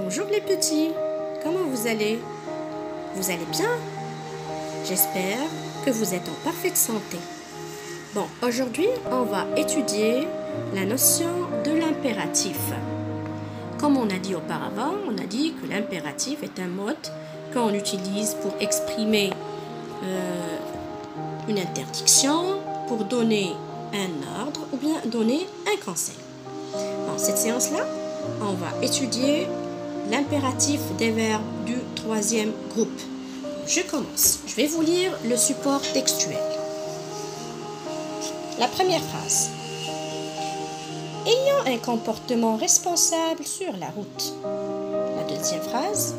Bonjour les petits, comment vous allez? Vous allez bien? J'espère que vous êtes en parfaite santé. Bon, aujourd'hui, on va étudier la notion de l'impératif. Comme on a dit auparavant, on a dit que l'impératif est un mode qu'on utilise pour exprimer une interdiction, pour donner un ordre ou bien donner un conseil. Dans cette séance-là, on va étudier l'impératif des verbes du troisième groupe. Je commence. Je vais vous lire le support textuel. La première phrase. Ayant un comportement responsable sur la route. La deuxième phrase.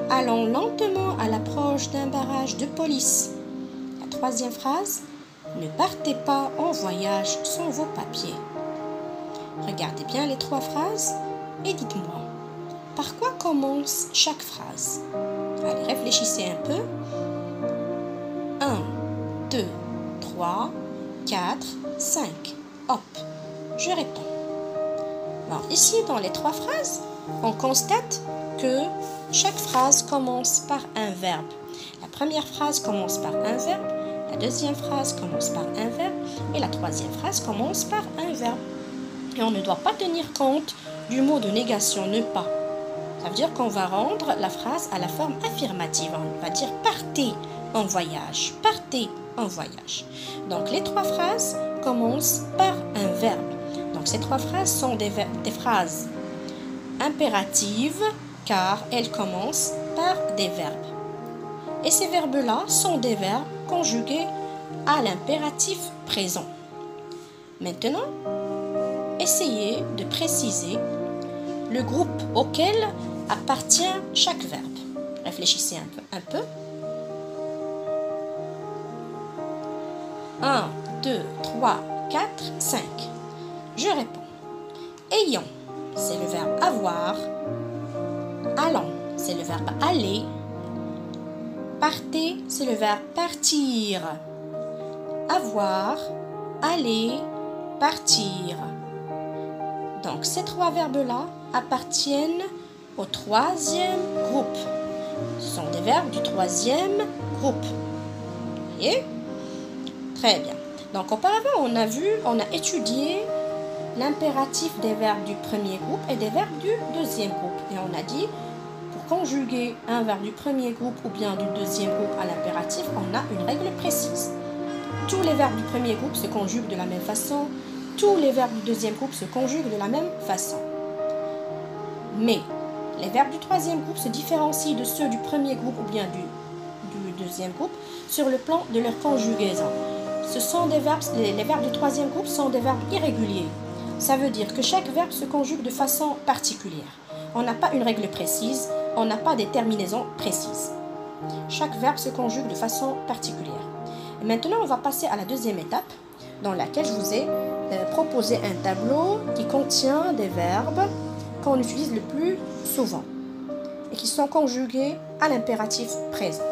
Allons lentement à l'approche d'un barrage de police. La troisième phrase. Ne partez pas en voyage sans vos papiers. Regardez bien les trois phrases et dites-moi, par quoi commence chaque phrase? Allez, réfléchissez un peu. 1, 2, 3, 4, 5. Hop, je réponds. Alors ici, dans les trois phrases, on constate que chaque phrase commence par un verbe. La première phrase commence par un verbe, la deuxième phrase commence par un verbe et la troisième phrase commence par un verbe. Et on ne doit pas tenir compte du mot de négation, ne pas. Ça veut dire qu'on va rendre la phrase à la forme affirmative. On va dire partez en voyage, partez en voyage. Donc les trois phrases commencent par un verbe. Donc ces trois phrases sont des phrases impératives car elles commencent par des verbes. Et ces verbes-là sont des verbes conjugués à l'impératif présent. Maintenant, essayez de préciser le groupe auquel appartient chaque verbe. Réfléchissez un peu. 1, 2, 3, 4, 5. Je réponds. Ayant, c'est le verbe avoir. Allant, c'est le verbe aller. Partez, c'est le verbe partir. Avoir, aller, partir. Donc, ces trois verbes-là appartiennent au troisième groupe. Ce sont des verbes du troisième groupe. Vous voyez? Très bien. Donc, auparavant, on a étudié l'impératif des verbes du premier groupe et des verbes du deuxième groupe. Et on a dit, pour conjuguer un verbe du premier groupe ou bien du deuxième groupe à l'impératif, on a une règle précise. Tous les verbes du premier groupe se conjuguent de la même façon. Tous les verbes du deuxième groupe se conjuguent de la même façon. Mais les verbes du troisième groupe se différencient de ceux du premier groupe ou bien du deuxième groupe sur le plan de leur conjugaison. Ce sont des verbes, les verbes du troisième groupe sont des verbes irréguliers. Ça veut dire que chaque verbe se conjugue de façon particulière. On n'a pas une règle précise, on n'a pas des terminaisons précises. Chaque verbe se conjugue de façon particulière. Et maintenant, on va passer à la deuxième étape dans laquelle je vous ai proposé un tableau qui contient des verbes qu'on utilise le plus souvent et qui sont conjugués à l'impératif présent.